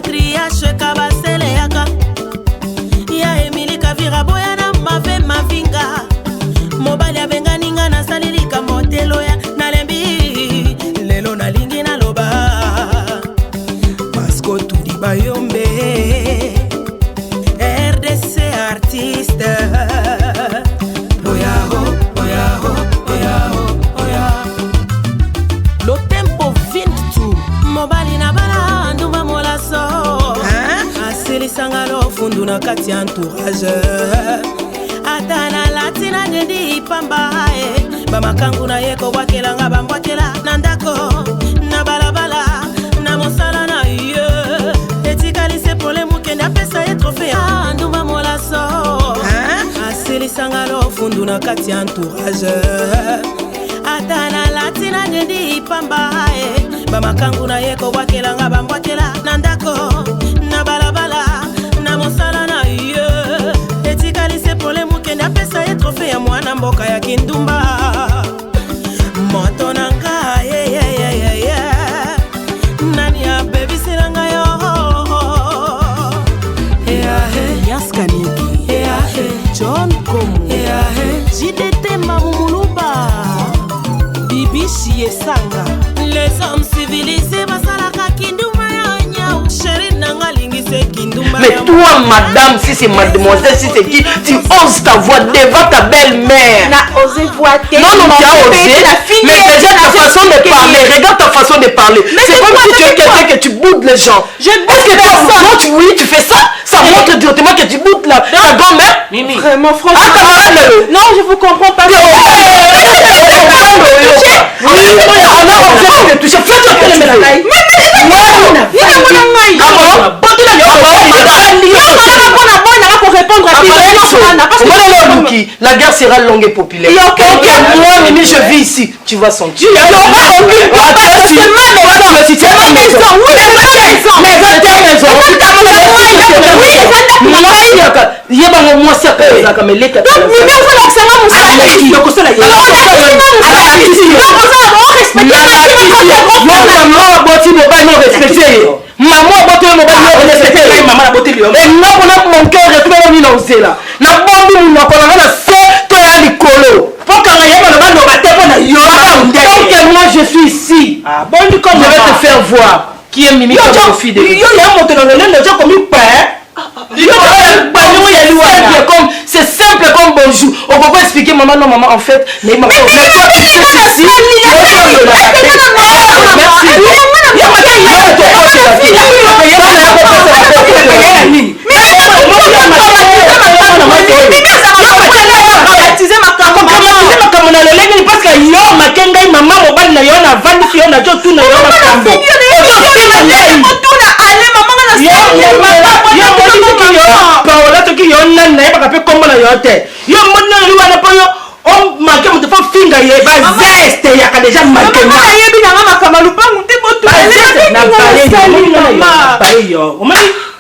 patriarche kabasele yaka ya Emily Kavira boya na mave mavinga mobali abenganinga na salilika motelo ya nalembi lelo nalingi na loba Pasko tudi bayombe RDC artiste lo tempo vintu mobali na bala ndumba molaso asilisangalo fundu na kati entourage atana latina nyendi pamba bamakangu na yeko wakelanga bambwakela na ndako na balabala na mosala na ye etikalise pole mukende apesa ye trofe ndumba molaso asilisangalo fundu na kati entourage atana latina nyendi pamba bamakangu na yeko wakelanga bambwakela na ndako na balabala na mosala na ye etikalise pole mukende apesa ye trofe ya mwana mboka ya kindumba moto nanga nani ya bebiselanga yo Yaskaniki John Komu JDT Mamumuluba Bibishi Esanga les hommes civilisés basalaka kinduma ya nyau chéri nanga lingise kinduma. Mais toi madame, si c'est mademoiselle, si c'est qui, tu oses ta voix devant ta belle-mère. N'a osé voir tes non, tu as osé. Mais déjà ta façon de parler, regarde ta façon de parler. C'est comme si tu es quelqu'un que tu boudes les gens. Est-ce que tu oui, tu fais ça? Ça montre directement que tu boudes ta grand-mère. Mimi. Vraiment, franchement. Non, je vous comprends pas. La guerre sera longue et populaire. Moi, Mimi, je vis ici. Tu vas sentir. Maman a botté mon respecté. Maman a botté l'homme. Et moi, mon cœur est trop mis dans ce là. La bombe, nous n'avons pas la c'est toi à l'écolo. Pour que moi je suis ici. Ah bon, je vais te faire voir qui est Mimi comme profil de c'est simple comme bonjour. On peut pas expliquer maman, non maman en fait. Mais maman,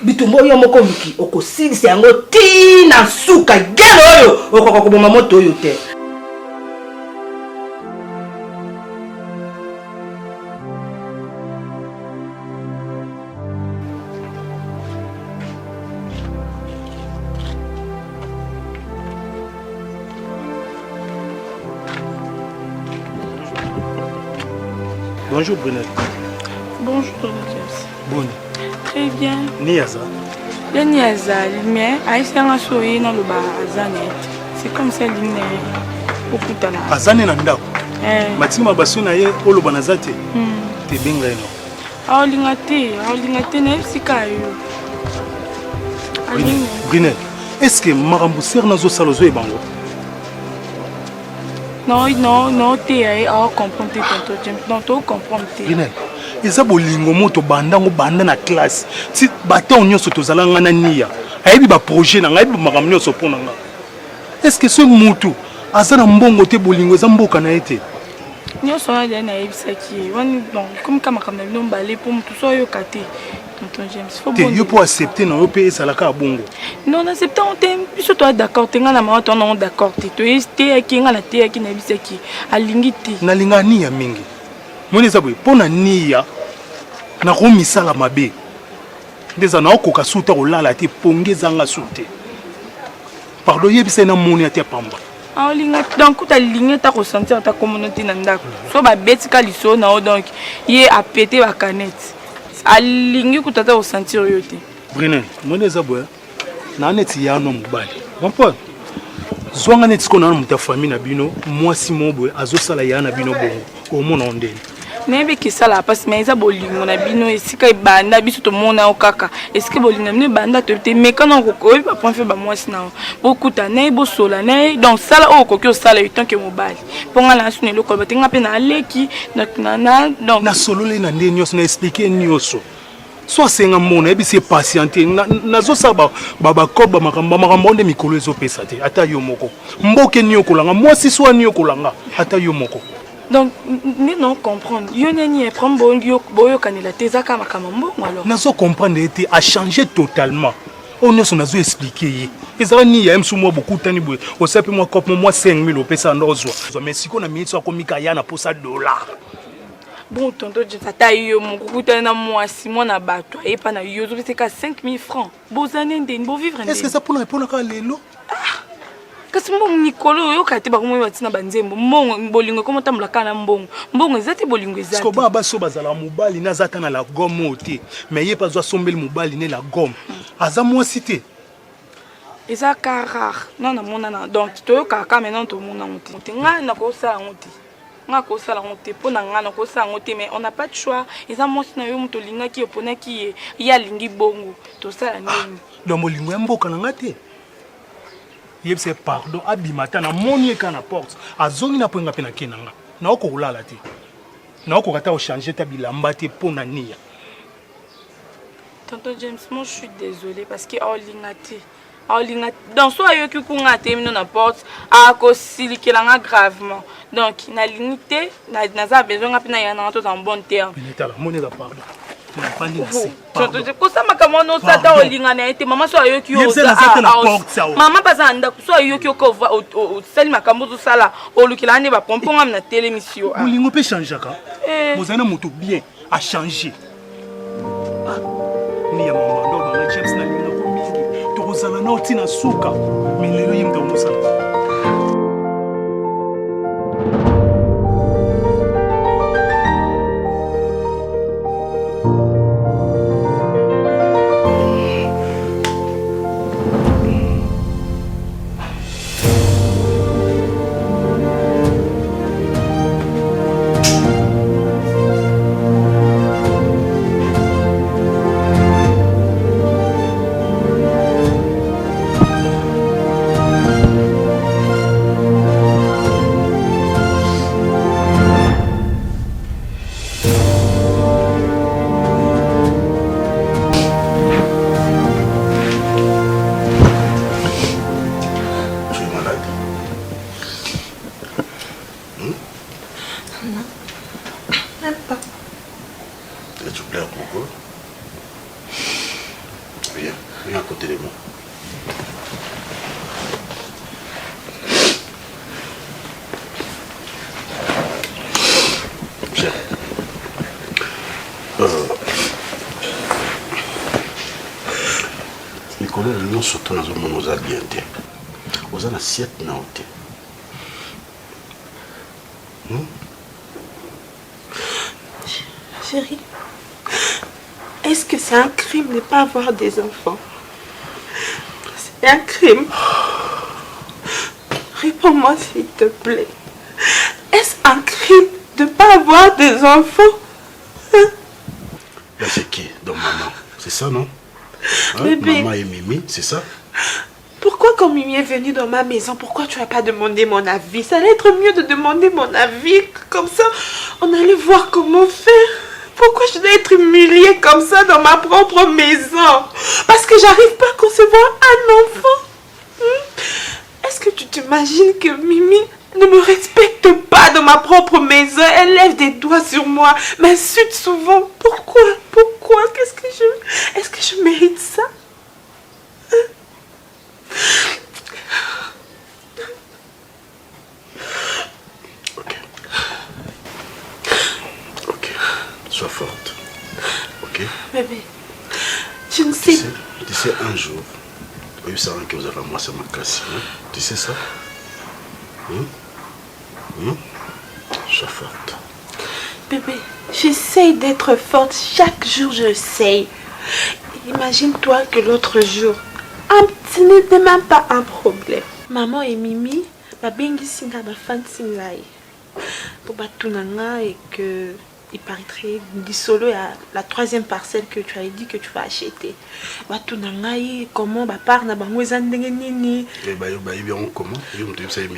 bitumbo yo moko miki okosilisa yango tina suka gelo oyo okokoboma moto oyo te. Bonjour Brunel. Bonjour James. Bonne. Très bien. Niaza. Le Niaza, mais Aïsanga Soye dans le bar Azanet. C'est comme ça l'île beaucoup de temps. Azanet Nandako. Matima Basuna ye Olo Banazate. Te benga eno. Aolingate na Sikayo. Brunel, est-ce que Marambo Sernazo Salozo et Bango? Non, t'es à comprendre tonton James. Non, tu comprends. Brunel. Eza bolingo moto bandango banda na classe si baton nyonso tozalanga na nia ayebi ba projet na ngai ba makambo nyonso pona nga. Est-ce que ce mutu azana mbongo te bolingo eza mboka na ete nyonso na yebisaki wani donc comme kama kama no balé pour mutu so yo kate tonton James faut bon yo pour accepter na yo pe esalaka bongo non accepter on t'aime puis toi d'accord tenga na maman on d'accord te este kinga na te ki na bisaki alingi te na linga ni ya mingi. Moni sabwe pona niya na komisala mabe ndeza na okoka suta olala te ponge zanga sute pardon yebisa na moni ate pamba olinga donc ta ligne ta ressentir ta communauté na ndako so ba betika liso na o donc ye a péter ba canette alingi kutata ressentir yo te Brinen moneza boya na neti ya no mobali bon zwanga neti ko na muta famille na bino mwasi mobwe azosala ya na bino bongo omona ondeni nebe kisala parce mais ça bolingo na bino esika ibanda biso to mona okaka esika bolingo na banda to te mekana ko ba point fait ba mwasi na beaucoup tané bo sola né donc sala o ko sala tant que mobali ponga na sune lo ko batenga pe na aleki donc na solo le na ndeni nyos na expliquer nyoso so senga mona ebi se patienter na zo sa ba koba makambo nde mikolo ezo pesa te ata yo moko mboke nyo kolanga mwasi so nyo kolanga ata yo moko. Donc, non comprendre. Yo nani prendre boyo kanela tezaka makambo alors. Nazo comprendre était à changer totalement. On ne s'en a expliqué. Ezala ni ya msu mo beaucoup tani boye. O sape moi cop moi 5000 opesa ndozwa. Mais si ko na minute ko mikaya na posa dollar. Bon tonton je tata yo mon kukuta na moi si moi na bato et pas na yo c'est ka 5000 francs. Bozane ndeni bo vivre ndeni. Est-ce que ça pour répondre à lelo? Kasi mbongo Nicolo yo kati ba kumwe batina banzembo mbongo bolingo komo tambula kana mbongo ezati bolingo ezati ko ba so bazala mobali na zata na la gomme oté mais ye pas zo sombeli mobali ne la gomme aza moi cité eza rare non na mona na donc to kaka maintenant to mona muti nga na ko sala muti nga ko sala muti pona nga na ko sala muti mais on n'a pas de choix eza moi na yo muto linga ki opona ki ya lingi bongo to sala nini donc bolingo ya mboka na ngate yebse pardon abimata na moni eka na porte azongi na ponga pena kenanga na okolala te na okokata o changer ta bilamba te pona nia. Tonton James, moi je suis désolée parce que Aolinga dans soit yo ki kunga te mino na porte a ko silikelanga gravement donc na limité na za besoin nga pena yana to en bon terme binetala moni la pardon na pandi na se tonton je ko sama kama no sata Olinga na ete mama so yo ki yo mama bazanda so yo ki ko o sali makambo to sala o lukila ne ba pomponga na télémission Olingo peut changer ka mozana moto bien a changer ni ya mama ndo ba James na linga ko mingi to kozala na otina suka milelo yimdo musala. Surtout dans un monde bien té. Aux en assiette na oté. Chérie, est-ce que c'est un crime de ne pas avoir des enfants? C'est un crime? Réponds-moi s'il te plaît. Est-ce un crime de ne pas avoir des enfants? Là c'est qui? Donc maman, c'est ça non? Bébé. Maman et Mimi, c'est ça? Pourquoi quand Mimi est venue dans ma maison, pourquoi tu n'as pas demandé mon avis? Ça allait être mieux de demander mon avis. Comme ça, on allait voir comment faire. Pourquoi je dois être humiliée comme ça dans ma propre maison? Parce que j'arrive pas à concevoir un enfant. Est-ce que tu t'imagines que Mimi ne me respecte pas dans ma propre maison? Elle lève des doigts sur moi, m'insulte souvent. Pourquoi? Pourquoi? Est-ce que je mérite ça? Ok, sois forte. Ok. Bébé, Je ne sais. Tu sais, un jour, il y a eu ça que vous avez ramassé ma casse. Hein? Tu sais ça? Sois forte. Bébé, j'essaye d'être forte. Chaque jour, j'essaye. Imagine-toi que l'autre jour, ce n'était même pas un problème. Maman et Mimi, babengi singa ba fan singai. Pour batunanga et que il paraîtrait du solo à la 3e parcelle que tu as dit que tu vas acheter. Batunanga comment ba part na bango ezandenge nini. Comment?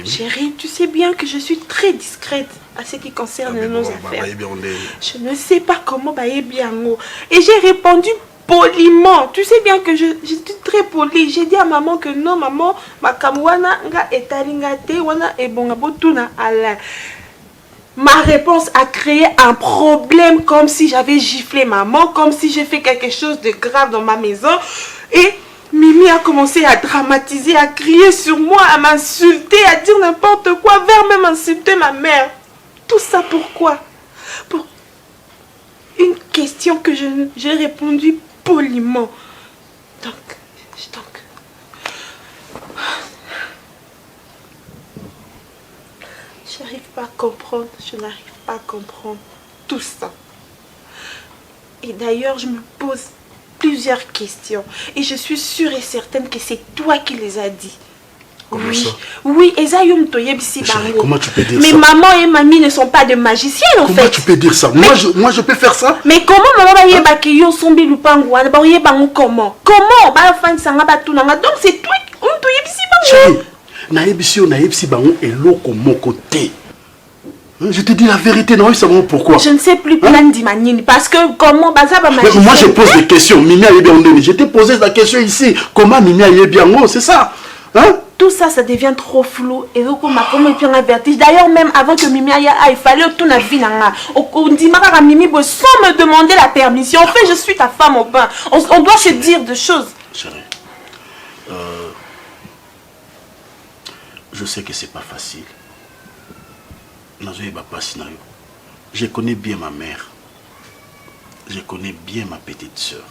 Chérie, tu sais bien que je suis très discrète à ce qui concerne nos affaires. Je ne sais pas comment baye biango. Et j'ai répondu poliment. Tu sais bien que je suis très polie. J'ai dit à maman que non, maman, ma kamwana nga etalingate wana ebonga botuna ala. Ma réponse a créé un problème comme si j'avais giflé maman, comme si j'ai fait quelque chose de grave dans ma maison. Et Mimi a commencé à dramatiser, à crier sur moi, à m'insulter, à dire n'importe quoi, vers même insulter ma mère. Tout ça pourquoi? Pour une question que j'ai répondu poliment. Donc, je n'arrive pas à comprendre, tout ça. Et d'ailleurs, je me pose plusieurs questions. Et je suis sûre et certaine que c'est toi qui les as dit. Comment ça? Oui, comment tu peux dire ça? Mais maman et mamie ne sont pas de magiciennes en fait. Comment tu peux dire ça? Moi je peux faire ça? Mais comment maman va yeba que yo sombi lupango wana ba yeba comment? Comment ba fan sanga ba tunanga? Donc c'est toi qui on to yebisi bango. Naebisi naebisi bango eloko moko te. Je te dis la vérité, non, ça va pourquoi? Je ne sais plus plein d'imaginer parce que comment baza ba magicien. Moi je pose des questions. Mimi a bien donné. Je t'ai posé la question ici. Comment Mimi a bien, c'est ça? Hein? Tout ça, ça devient trop flou. Et donc, on m'a comme un vertige. D'ailleurs, même avant que Mimi aille, il fallait tout la vie. On dit, Mimi, sans me demander la permission. En fait, je suis ta femme au bain. On doit se dire des choses. Chérie, je sais que c'est pas facile. Je connais bien ma mère. Je connais bien ma petite soeur.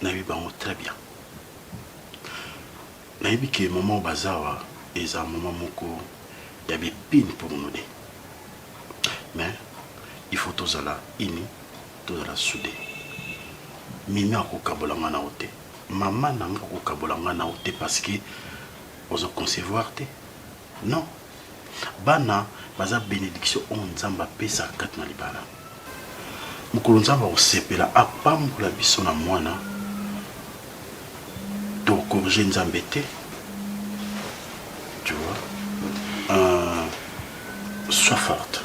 Très bien. Naïbi que maman bazawa et ça maman moko y avait pine pour nous aider. Mais il faut tous aller ini, tous aller soudé. Mimi a kokabolanga na ote. Maman n'a pas kokabolanga na ote parce que on a concevoir te. Non. Bana baza bénédiction on nzamba pesa kat na libala. Mukulu nzamba osepela apambola biso na mwana. Corriger nous embêter, tu vois. Sois forte.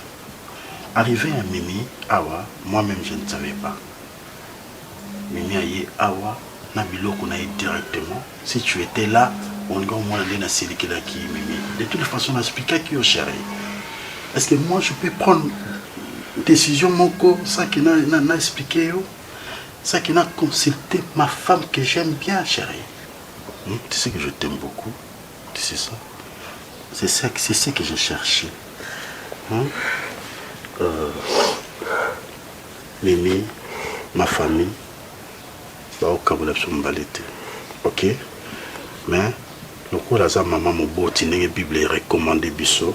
Arrivé à Mimi, Awa, moi-même je ne savais pas. Mimi aye Awa, Nabilo qu'on a directement. Si tu étais là, on va moins aller dans celle qui Mimi. De toute façon, on a expliqué qui est chéri. Est-ce que moi je peux prendre une décision mon corps, ça qui n'a expliqué, ça qui n'a consulté ma femme que j'aime bien, chérie. Tu sais que je t'aime beaucoup, tu sais ça. C'est ce que j'ai cherché. Mimi, ma famille, ok. Mais le coup là, maman mon beau, tu n'es Bible recommandé biso.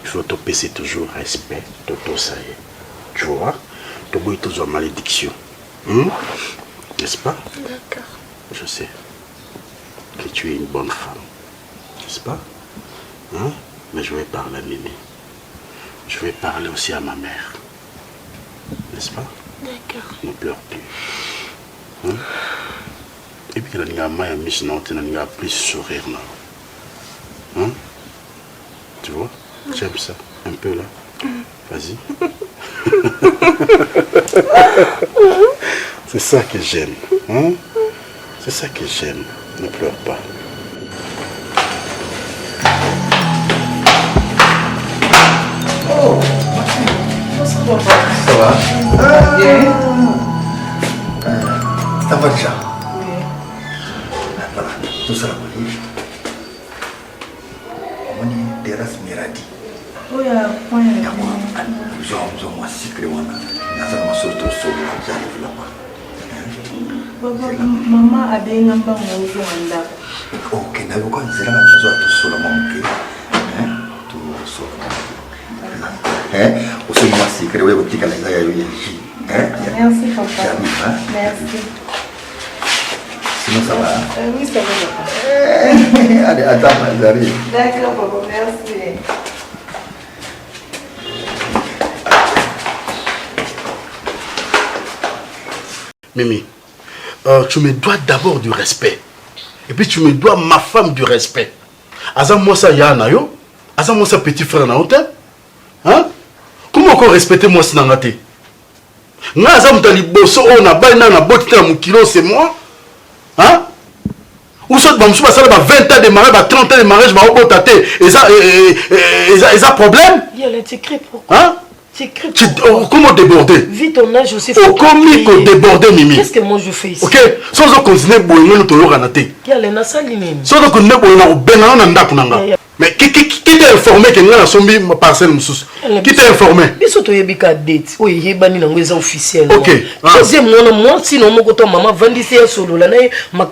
Il faut te passer toujours respect, tout ça. Tu vois, tu vois toujours malédiction. N'est-ce pas? D'accord. Je sais que tu es une bonne femme, n'est-ce pas? Mais je vais parler à Mimi. Je vais parler aussi à ma mère. N'est-ce pas? D'accord. Ne pleure plus. Et puis, il y a un plus sourire. Tu vois? J'aime ça. Un peu là. Vas-y. C'est ça que j'aime. C'est ça que j'aime. Ne pleure pas. Oh, ça va? Bien. Ça va déjà? Oui. Voilà, tout ça là, on est terrasse Miradi. Oui, point. Moi, secret, on a surtout j'arrive là-bas. Maman a bien un bon mot. Ok, d'accord, quand c'est là, je vais tout seulement manquer. Tout seulement. Au moment si que vous dites que les gars, Merci papa. Merci. Sinon ça va. Oui, ça va. Allez, attends, j'arrive. D'accord papa, merci. Mimi, tu me dois d'abord du respect. Et puis tu me dois ma femme du respect. Azam moi ça yana yo, azam moi ça petit frère na hotel. Hein? Comment encore respecter moi si nangate? Nga azam tali bosso on a baina na botita mu kilo c'est moi. Hein? Ou soit ba msuba sala ba 20 ans de mariage, ba 30 ans de mariage, ba obotate et ça problème? Il y a l'intégré pourquoi? Hein? Comment déborder? Vite ton âge aussi. Comment déborder, Mimi? Qu'est-ce que moi je fais ici? Ok, sans continuer à te organiser. Il y a les saline. Sans continuer à mais qui t'a informé que nous avons parcelle qui t'a informé? Officiel. Ok. Moi si non maman vendissait solo la moi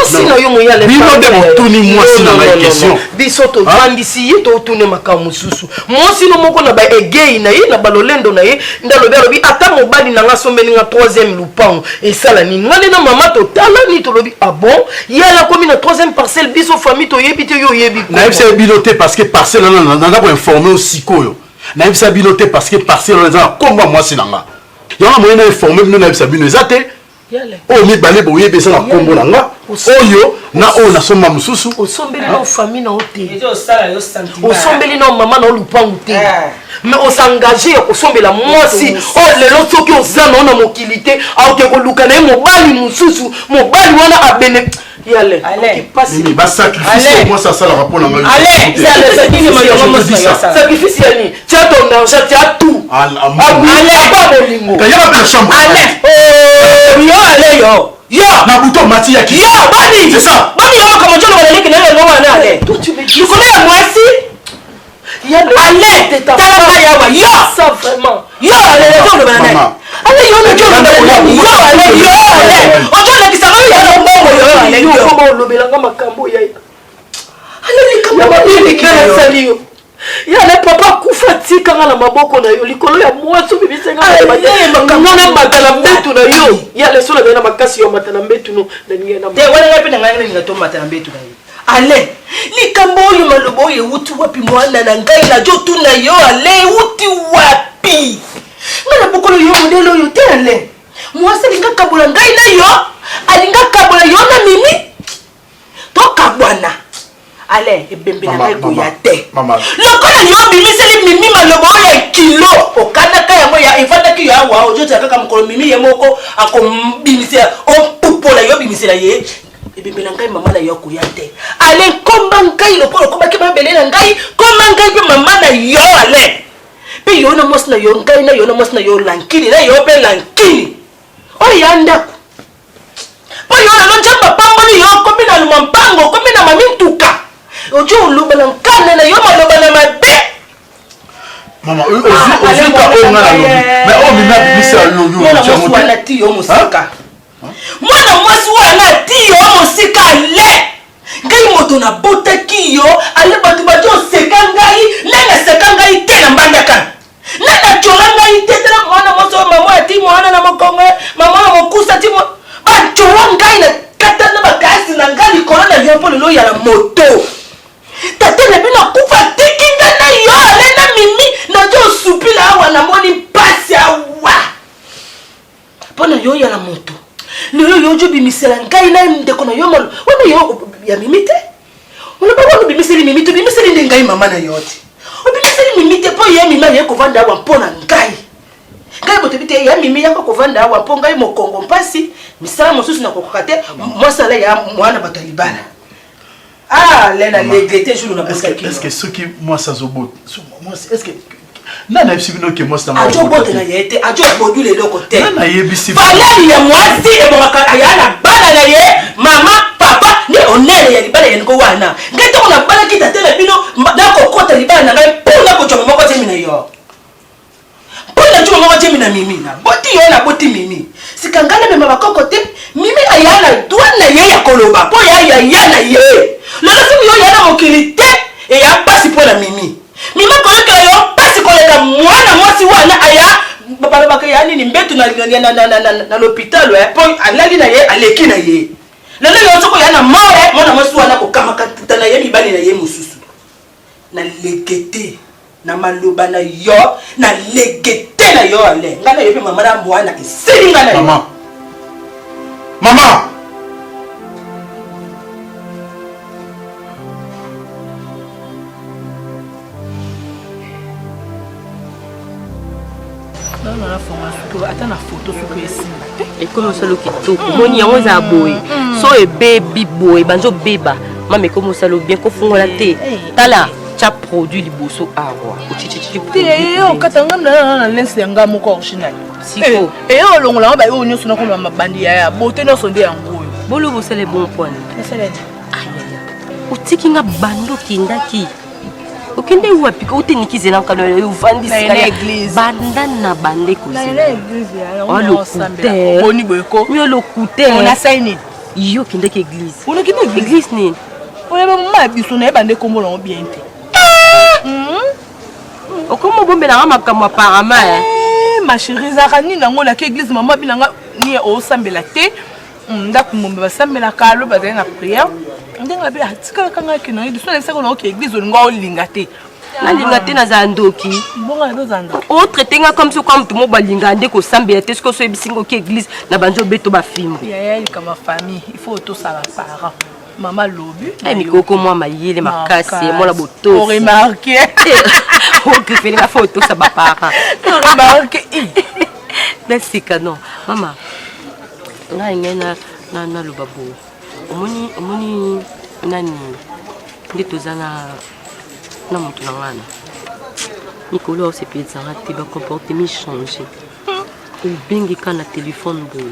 si na yo moya le moi si na question. Bisoto vendissé to tourner makamu susu. Moi si non moko na ba egay na ye na balolendo na ye ndalobi alobi ata mobali na ngasombeni nga 3e lupango et sala ni ngane na mama to tala ni to lobi ah bon il y a la commune 3e parcelle biso famille to yebite yo yebi ko. Na yebisa biloté parce que parcelle na pour informer aussi koyo. Na yebisa biloté parce que parcelle na komba moi si nanga. Yo na moyen informer nous na yebisa bino ezate. Oh mi balé bo yebisa na kombo nanga. Oyo na o na soma mususu. Osombeli na famille na oté. Osombeli na maman na lupango te. Mais on s'engage à osombela moi si oh le lot soki ozana na mokilité a oké ko luka na mobali mususu mobali wana abene. Allez, Mimi, bah sacrifice moi ça le rapport dans allez, sacrifice yani. Tu as ton argent, tu as tout. Allez, pas bolingo. T'as pas de chambre. Allez. Allez yo. Yo, na bouton mati ya ki. Yo, bani, c'est ça. Bani yo comme tu le que na no allez. Tu connais moi si? Allez, t'as pas yo. Ça vraiment. Yo, allez, le banane. Allez, yo, allez. Ojo le kisama yo mbongo yo. Allez, yo comment lobelanga makambo ya. Allez, likambo ni kala salio. Ya le papa kufati kanga na maboko na yo likolo ya mwaso bibisenga na matala mbetu na yo. Ya le sola na makasi yo matala mbetu no na ngena. Te wala ngapi na ngana ninga to matala mbetu na yo. Ale likambo yo malobo ye uti wapi mwana na ngai na jo tu na yo ale uti wapi. Ngana bokolo yo modelo yo te ale. Mwasi linga kabula ngai na yo alinga kabula yo na mimi to kabwana. Ale ebembe na ngai goya te. Lokola yo bimiseli mimi malobo ya kilo okana kaya mo ya ifanda ki ya wa ojo ta kaka mkolo mimi ye moko akombimisia on pupola yo bimisela ye. Ebembe na ngai mama na yo goya te. Ale komba ngai lokolo komba ke mabele na ngai komba ngai pe mama na yo ale. Pe yo na mos na yo ngai na yo na mos na yo lankini na yo pe lankini. O yanda. Po yo na lonjamba pambo ni yo komi na lumampango komi na mamintuka. Ojo lubala nkana na yo maloba na mabe. Mama, ozi ka onga na lobi. Mais o mina bisa yo. Mwana mwasi wana ti yo musika. Mwana mwasi wana ti yo musika le. Ngai moto na bota ki yo ale batu bajo seka ngai nanga seka ngai te na mbandaka. Nanga chola ngai te na mwana mwasi mama ti mwana na mokongo mama na mokusa ti mo. Ba chola ngai na kata na bakasi na ngai korona yo polo lo ya la moto. Tate na bino kufa tikinga na yo ale na mimi na jo supila awa na moni pasi awa. Pona yo ya la moto. Lelo yo jo bimisela ngai na ndeko na yo malo. Wana yo ya mimi te. Ona ba wana bimiseli mimi te bimiseli ngai mama na yo te. O bimiseli mimi te po ye mimi ye ko vanda awa pona ngai. Ngai bote bite ya mimi ya ko vanda awa po ngai mokongo mpasi misala mosusu na kokokate mosala ya mwana batalibana. Ah, Lena, l'église, je ne sais pas. Est-ce que ceux qui, moi, ça zobot, moi, est-ce que, non, non, c'est que moi, c'est un peu. Adjo na yete, adjo bodu le lokote. Non, non, yebisi. Fallait ya moi si et bon ayana bana na ye, maman, papa, ni onele ya libala ya ngo wana. Ngeto on a bana kita tele bino, ndako kota libala na ngai pona ko choma moko temi na yo. Pona choma moko temi na mimi na. Boti yo na boti mimi. Sikangala me ba kokote mimi aya na douane na ye ya koloba po ya na ye le reste yo ya na mokilité et ya pasi pour la mimi ko que yo pasi ko la mwana mwasi wana aya baba ba ya nini mbetu na l'hôpital po alali na ye aleki na ye lelo yo soko ya na more mwana mwasi wana ko kamaka na ye mibali na ye mususu na legete na maloba na yo na legete na yo ale ngana yo pe mama na mwana isili ngana Maman ata na photo soki esimba te ekomi osala kitoko moni yango eza boye so ebebi boye banzo beba mama ekomi osala bien kofungola te tala tia produit liboso awa okatanga na lense yanga moko original siko eyo olongolanga bayo nyonso nakoloba mabandi ya bote nyonso nde yango oyo bolo bosala bon point otikinga bando kindaki okende wapi ko utenikise na kano uvandi banda na bande kozela boni boyeko mi olokute on a saini yo kende ke église on kende église ni oya ba mama biso na bande kombo la bien te okomo bombe na makambo apparemment ma chérie zakani nango la ke église mama binanga ni o sambela te ndako mombe basambela kalo bazali na prière ndenga be atika kanga kina ndi so nesa ko na ke église olinga olinga te nalinga te na za ndoki bonga ndo za ndoki o traitenga comme si comme tout mo balinga nde ko sambela te sko so ebisingo ke église na banjo beto ba film ya comme famille il faut tout ça la parents maman lobu ay mikoko moi mayele makasi moi la boto on remarqué o préféré la photo ça ba parents on remarqué merci canon maman nga ngena na lobabo omoni nani nde tozana na moto na ngana mikolo osepelisa te bacomportement changé obengeka na téléphone boye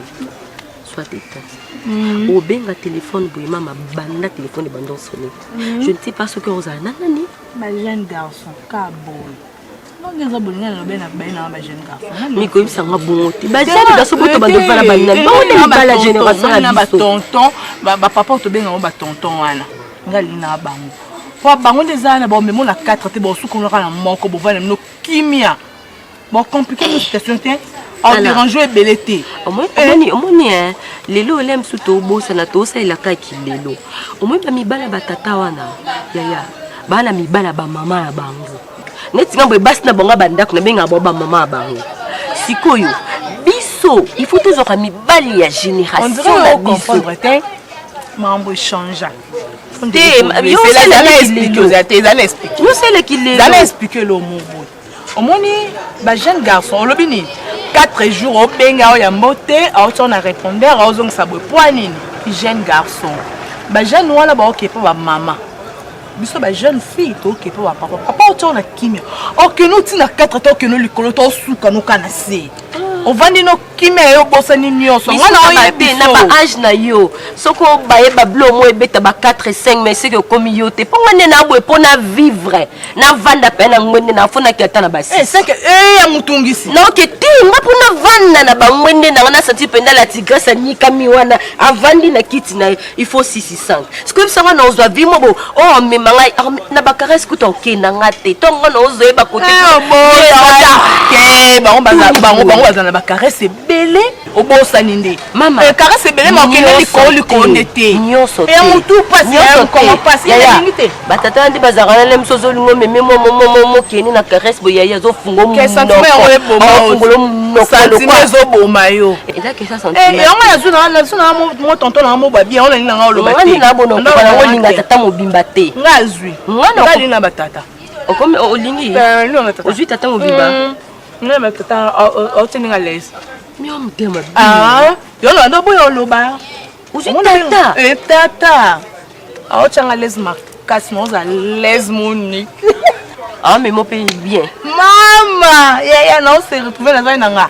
soit état obenga téléphone boye mama banda téléphone ebanda osone je ne sais pas ce que ozala na nani ba jeune garçon ka boye ngenza bolinga na bena bena ba jeune garçon mikoyebisanga bongo te ba jeune garçon boto bandovana banina bongo te libala génération na ba tonton ba papa tobenga ba tonton wana ngali na bango po bango ndeza na ba memo na 4 te ba suko na moko bo vana no kimia bo compliqué la situation te en dérange ebele te omoni lelo olem suto obosana tosalelaka kilelo omoi bamibala batata wana yaya bana mibala bamama na bango neti ngambo ebasi na bango bandako na benga bo bamama ya bango sikoyo biso il faut tozoka mibali ya génération na biso mambo change expliquer le mot omoni ba jeune garçon olobi ni 4 jours au benga o ya mbote auto na répondeur ozong sa boy poinini jeune garçon ba jeune wana ba okepa ba mama biso ba jeune fille to okepa ba papa papa auto na kimia okeno tina 4 to okeno likolo to suka no kana se ovandi no kimia yo bosani nyonso wana oyebi na ba âge na yo soko baye ba blo mo ebeta ba 4 5 mais c'est que comme yo te ponga ne na boye pona vivre na vanda pena ngwende na fona kiata na basi c'est que ya mutungisi non que tinga pona vanda na ba ngwende na na senti penda la tigresse ni kami wana avandi na kiti na il faut 600 ce que ça na ozwa vimo bo oh mais manga na ba caresse kuto okena ngate tonga na ozo eba kote ke bango bazana ba caresse belé obosani nde mama caresse belé ma okena likolo nete nyonso et mutu pasi ya comment pasi ya ngite batata ndi bazakana le msozo lingo meme mo keni na caresse boyaya zo fungo mo sentiment zo boma yo eza que ça sentiment yango ya zuna mo tonton na mo ba bien on linga nga oloba te na bono ko na olinga tata mobimba te ngazwi ngali na batata okomi olingi ozwi tata mobimba nga batata oteninga les mi o mtema yo ndo boyo oloba ozwi tata tata aochanga les makasi noza les monique mais mo pe bien mama ya na se retrouver na zai nanga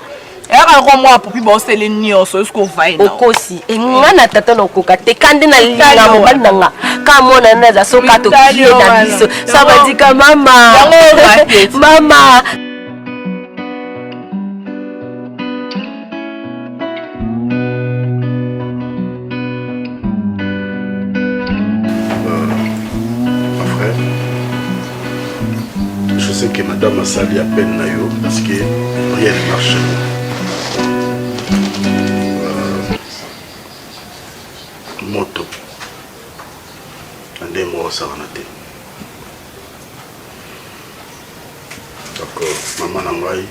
eka ko mo apupi ba osele nyonso esko vai na okosi nga na tata no koka te kande na linga mo balanga ka mona na za soka to kie na biso sabadika mama mama que madame a sali à peine nayo parce que rien ne marche. Moto. Ande mo saranate. D'accord, maman nangai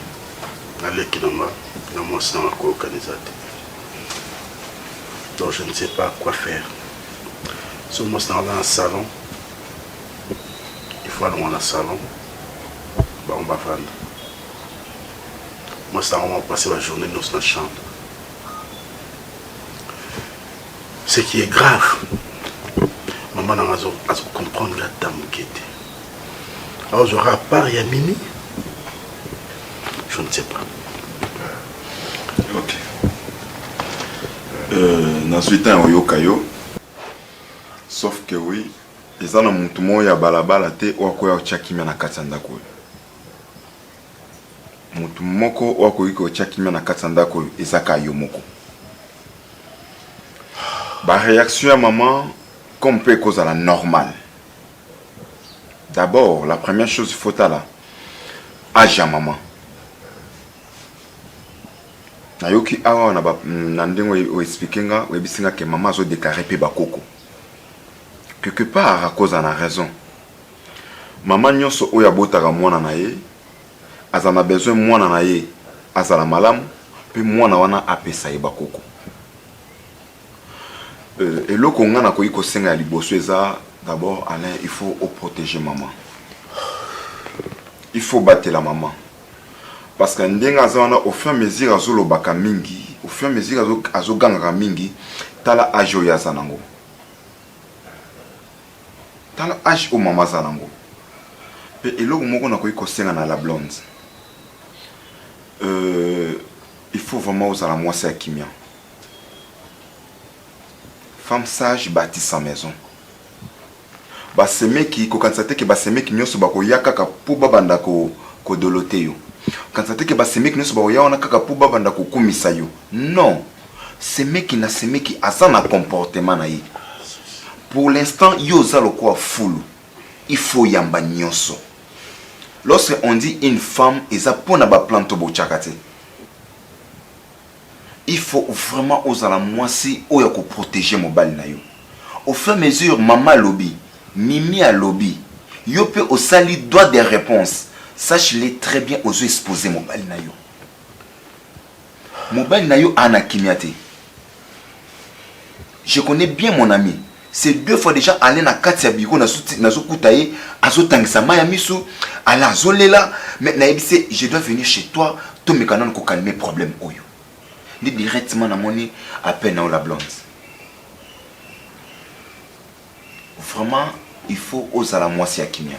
na leki nanga na mwasi nanga ko organisate. Donc je ne sais pas quoi faire. Si moi c'est dans un salon, il faut aller dans un salon, bah on va vendre. Moi c'est on va passer la journée dans la chambre. Ce qui est grave, maman n'a pas comprendre la dame qui était. Alors je repars, il y a Mimi. Je ne sais pas. Ok. Ensuite, on yokayo. Sauf que oui, ils ont un mouton ya balabala te ou akoya chakimia na katsanda ko. Mouton moko ou akoya ko chakimia na katsanda ko ezaka yo moko. Ba réaction à maman comme peut cause à la normale. D'abord, la première chose il faut là âge à maman. Nayoki awa na ba nandingo o expliquinga we bisinga que maman zo déclarer pe bakoko. Quelque part à cause de la raison. Maman nyonso oya botaka mwana na ye, azana besoin mwana na ye, azala malamu, pe mwana wana apesa ye bakoko. Eloko ngana ko iko senga ya liboso eza d'abord Alain, il faut protéger maman. Il faut battre la maman. Parce que ndenga zana au fur et à mesure azolo baka mingi, au fur et à mesure azo ganga mingi, tala ajo ya zanango. Tala âge au maman zanango. Et eloko moko na ko ikosenga na la blonde. Il faut vraiment aux la moi c'est kimia. Femme sage bâtit sa maison. Ba semeki ko kansate ke ba semeki nyoso ba ko yakaka po babanda ko dolote yo. Kansate ke ba semeki nyoso ba ko yaona kaka po babanda ko kumisa yo. Non. Semeki na semeki azana comportement na yi. Pour l'instant, yoza le quoi full. Il faut yamba nyonso. Lorsque on dit une femme, eza pona ba planto bo chakate. Il faut vraiment oser la moisi oya ko protéger mobile na yo. Au fur et à mesure maman lobby, Mimi a lobby, yo peut au sali droit des réponses. Sache-les très bien aux exposer mobile na yo. Mobile na yo ana kimiate. Je connais bien mon ami. C'est 2 fois déjà aller na kati ya biko na zokutaye azotangisa maya misu ala azolela mais na ebise je dois venir chez toi to mekana ko calmer problème oyo. Ni directement na moni appel na la blonde. Vraiment il faut oser la moisi ya kimia.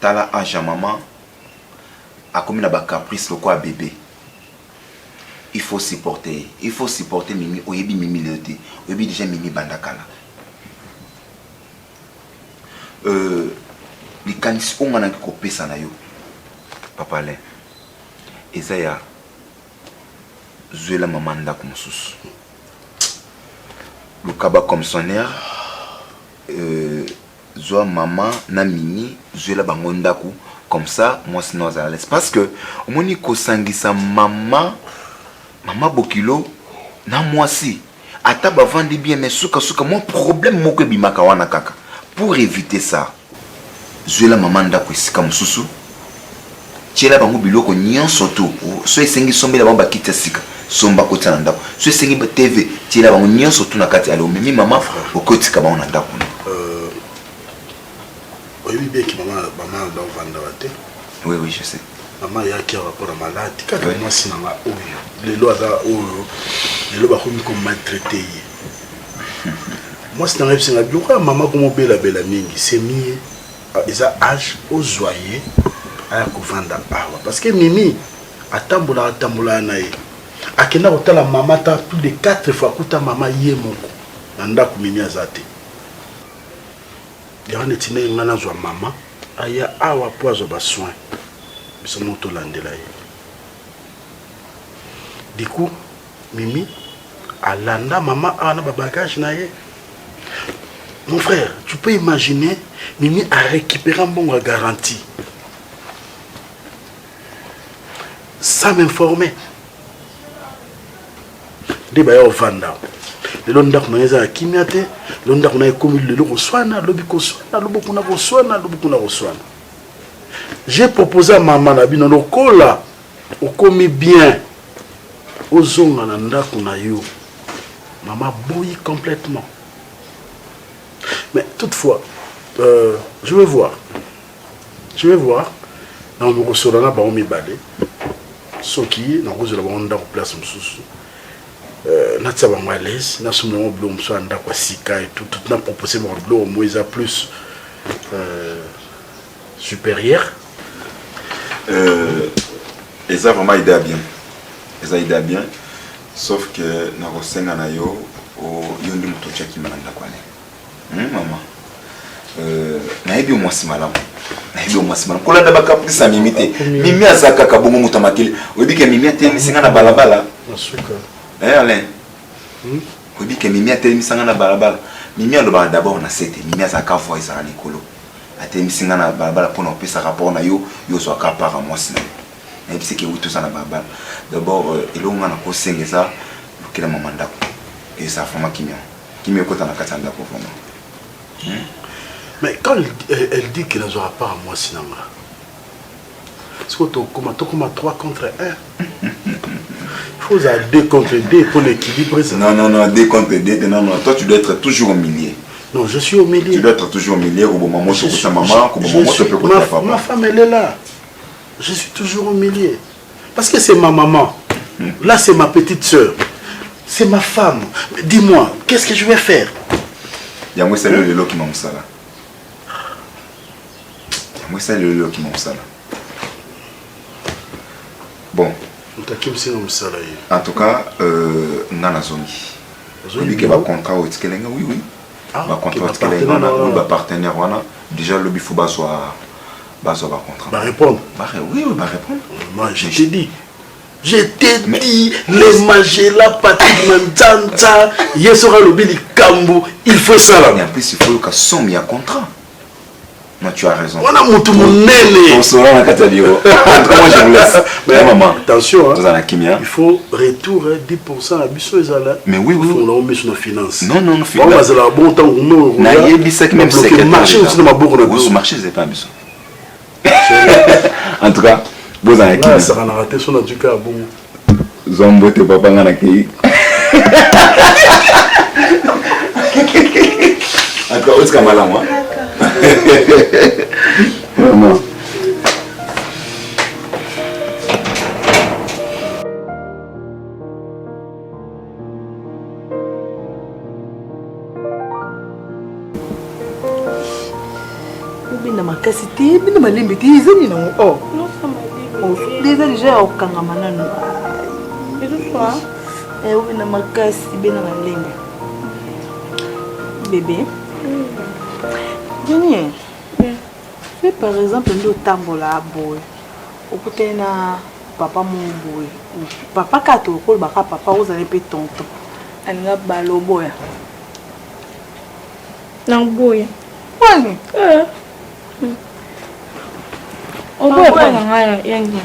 Tala aja maman a comme na ba caprice le quoi bébé. Il faut supporter Mimi, oyebi Mimi leoté, oyebi déjà Mimi bandakala. Les canis on a ko pesa na yo. Papa le. Ezaya zuela mamanda comme sous. Le kaba comme sonnaire zoa maman na Mimi zuela bangondaku comme ça moi sinon à l'aise parce que omoni ko sangisa maman Bokilo na moi si ataba vandi bien mais suka mon problème moko bimaka wana kaka pour éviter ça zuela maman ndako isika mususu tiela bango biloko nyonso to so esengi sombela bamba kita sika somba kota na ndako so esengi ba TV tiela bango nyonso to na kati alo mimi maman okotika bango na ndako oui bien que maman doit vendre la tête. Oui je sais. Maman ya qui a rapport à malade kaka moi sinanga oyo lelo aza oyo lelo ba komi ko maltraiter moi sinanga bisinga biloko maman comme bela mingi c'est mieux eza âge au joyer aya ko vanda awa parce que Mimi atambola na ye akenda kotala maman ta plus de 4 fois kuta maman ye moko na ndako Mimi azate ya on etine ngana zwa maman aya awa poazo ba soin. Du coup, Mimi, alanda maman a un bagage naïe. Mon frère, tu peux imaginer, Mimi a récupéré un bon garantie. sans m'informer. Des bailleurs au Vanda. Le long d'arc n'a pas kimia te. Le long d'arc n'a pas commis le logo soana, le bico soana, le bocuna soana, le bocuna soana. J'ai proposé à maman Nabino le cola, au commis bien. Aux zones à l'andak on a eu. Maman bouillit complètement. Mais toutefois, je vais voir. Je vais voir. Dans le restaurant, là, on m'a balé. Ce qui est, dans le restaurant, on a place Natia va l'aise, n'a pas de bleu, on a quoi sika et tout n'a proposé mon bleu au moins à plus supérieur. Et ça vraiment aidé bien. Et ça aidé bien, sauf que na rosenga na yo o yondi muto chaki malanda kwa ne. Maman. Na ebi mo simalamu. Na ebi mo simalamu. Kola da bakapisa mimite. Mimi azaka kabongo mutamakili. Obi ke mimi atemi singa na balabala. Nasuka. Alain. Obi ke mimi atemi singa na balabala. Mimi aloba d'abord na sete. Mimi azaka voix za likolo. Atemi singa na balabala pona opesa rapport na yo so akapara moi sina. Et puis c'est que tout ça na balabala. D'abord il on a ko sengeza kila mamanda ko. Et ça forma kimia. Kimia ko tana katanda ko forma. Mais quand elle dit qu'elle n'aura pas à moi sinon, est-ce que tu as 3 contre 1? Il faut 2 contre 2 pour l'équilibre. Non, 2 contre 2, non, toi tu dois être toujours au milieu. Non, je suis au milieu. Tu dois être toujours au milieu, au moment où tu ta maman, au moment où tu peux côté papa. Ma femme, elle est là. Je suis toujours au milieu. Parce que c'est ma maman. Là, c'est ma petite soeur. C'est ma femme. Dis-moi, qu'est-ce que je vais faire? Il y a moi, c'est le lelo qui m'a moussa là. Moi, c'est le lelo qui m'a moussa là. Bon. En tout cas, Nana Zongi. Lui qui va contrat au Tikelenga, oui. Va contrat au Tikelenga, oui, va partenaire, voilà. Déjà, le bifouba soit contrat. Va répondre. Oui, va répondre. Moi, je t'ai dit. Je t'ai dit, les Magela, Patrick Manzanta, Yesora Lobili Kambo, il faut ça là. Et en plus, il faut que somme il y a contrat. Non, tu as raison. On a mon tout mon nez. On sera dans Katalio. En tout cas, moi je vous laisse. Mais maman, attention, il faut retour 10% à Bissot et Zala. Mais oui. On l'a mis sur nos finances. Non, on va la bon temps. On a eu même secrétaire. Marché aussi dans ma bourre. Le marché, c'est pas Bissot. En tout cas, vous avez Kimia. Ça va rater son cas. Zombo te papa ngana ki. Attends, où est-ce qu'on va là, moi? Vraiment. Bina makasi te, bina malembe te, ezali nango. Oh. Déjà au kangamana no. Bina makasi, bina malembe. Bébé. Jenny. Mais par exemple, nous tambola boy. Au côté na papa mon boy. Papa kato ko baka papa vous allez pe tonton. Anga balo boy. Nang boy. Wani. Oboy pa ngaya yangi.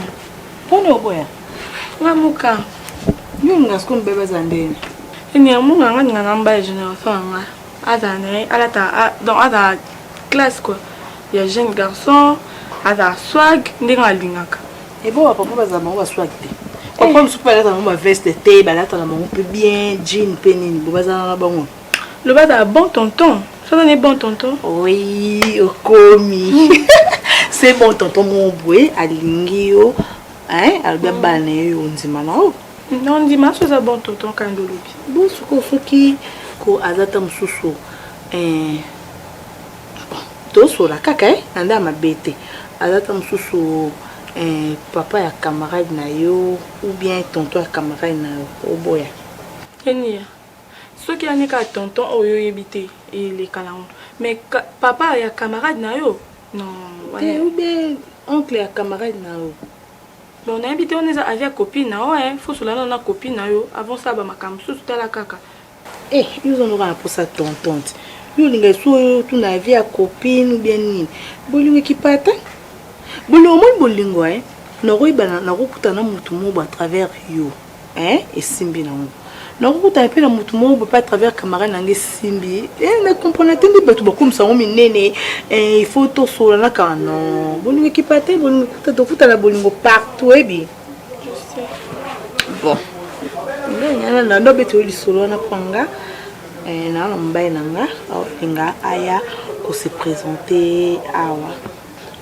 Pone oboy. Ngamuka. Yunga skum bebe zandeni. Ni amunga nganga ngamba génération nga. Azane alata dans ada classe quoi. Il y a jeune garçon, ada swag, ndinga lingaka. Et bon papa bazama on va swag te. Papa me soupe là dans ma veste te, balata na mon peu bien, jean penini, bazana na bango. Le bas bon tonton. Ça n'est bon tonton. Oui, okomi. C'est bon tonton mon boy, alingio, hein, albia bané yo ndima na o. Non, ndima so za bon tonton quand lobi. Bon suko soki ko azata mususu toso la kaka anda mabete azata mususu papa ya camarade na yo ou bien tonton ya camarade na yo oboya enia soki anika tonton oyo yebite ele kalango mais papa ya camarade na yo non ou bien oncle ya camarade na yo. Bon, on a habité, on est avec copine, ouais, faut cela on a copine, avant ça, bah ma cam sous toute la caca. Eh, ils ont aura pour sa tontante. Yo linga so tu na vie à copine ou bien ni. Bolingo ki pata. Bolo mo bolingo nakoyebana nakokutana mutu moko à travers yo esimbi nango nakokutana mpe na mutu moko pas à travers camarade nange esimbi na comprendre te nde bato bakomisa yango minene il faut tosola na kaka non bolingo ekipa te bolingo tokutana bolingo partout ebi bon na ndo beto lisolo wana panga na mobali nanga aolinga aya ko se présenter awa.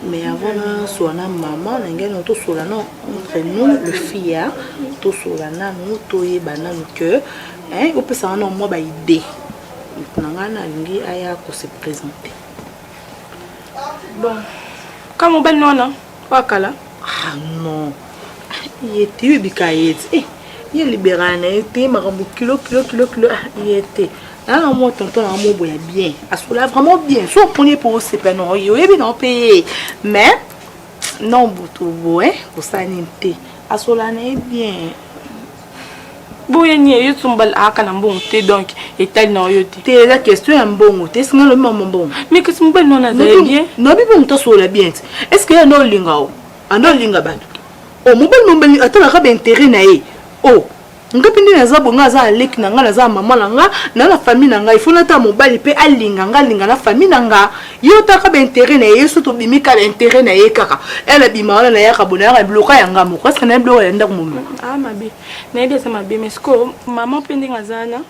Mais avant na maman na to solana entre nous le fille to solana nous to yebana que on peut ça na moi ba idée nanga na lingi aya ko se présenter. Bon comme ben non wakala ah non il était bikaït il libérane était marambo kilo il était là moi tonton na mo boya bien asola vraiment bien so prenez pour c'est pas non yo et bien payer mais non butu boé pour ça nité asola na bien boya ni yo tumbal aka na mbonte donc et tel non yo te la question est bon te singa le maman bon mais que c'est mbal non na bien non bi bon to sola bien est-ce que no linga o ando linga ba o mbal atala ka ben intérêt na e oh ngapindi na za bonga za leki na nga na za mama na nga na la famille na nga il faut nata mobali pe alinga nga linga na famille na nga yo taka ba intérêt na yeso to bimika ba intérêt na ye kaka elle bima na ya ka bona ya bloka ya nga mo parce que na bloka ya ndako mo ah mabe na ide ça mabe mais ko maman pendi ngazana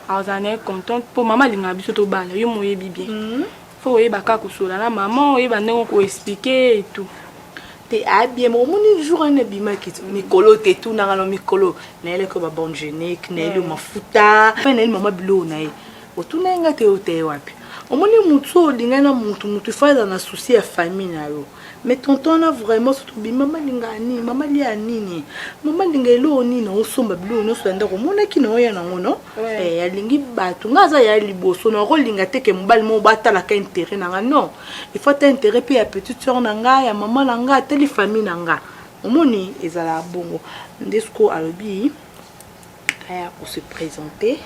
azana contente pour maman linga biso to bala yo moyebi bien faut yeba ka kusola na maman yeba ndeko ko expliquer et tout. Te bien mon jour un bima qui mikolo te tout na ngalo mikolo na ele ko ba bon génique na ele mafuta pa na ele mama bilo na ye otuna nga te ote wapi omoni mutu odinga na mutu faza na souci ya famille na yo mais tonton na vraiment surtout bima mama linga ni mama lia nini mama linga elo ni na osomba bilo no so ndako mona ki na ya na ngono alingi batu ngaza ya liboso na ko linga te ke mbali mo batala ka intérêt na nga non il faut ta intérêt pe ya petite sœur na nga ya mama na nga teli famille na nga omoni ezala bongo ndesco alobi aya ko se présenter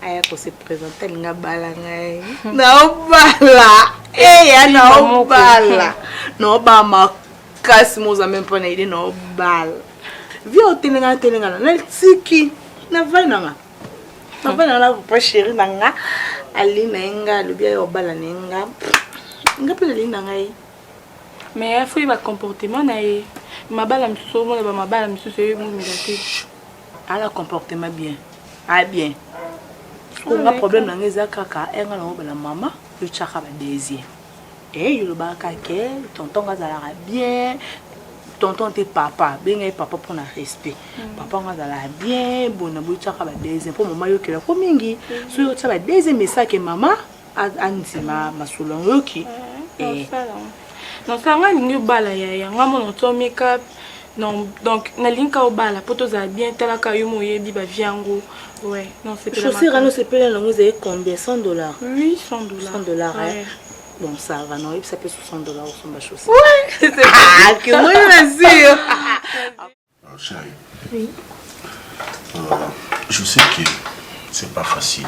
aya ko se présenter linga bala ngai na obala ya na obala no ba makasi moza même pas na idée na obala vio telenga na tiki na vana na pas chérie nanga ali na nga lobia yo bala nenga ngapela linga ngai mais il faut y comportement na e mabala msuso mo ba mabala msuso yo mo milate ala comportement bien bien on a problème na ngeza kaka enga na obala mama yo chaka ba désir yo lo ba kake tonton ngazala bien tonton te papa benga papa pour na respect papa ngazala bien bona bo chaka ba désir pour mama yo kela ko mingi so yo chaka ba désir mais ça que mama anzima masulon yo ki non ça nga lingi bala ya nga mo to make up non donc na linka au bala poto za bien tala ka yo moyebi ba viango ouais non c'est pas chaussure alors c'est pas là vous avez combien $100 oui $100 ouais. Bon ça va non ça fait $60 sur ma chaussure ouais c'est que moi je sûr chérie oui je sais que c'est pas facile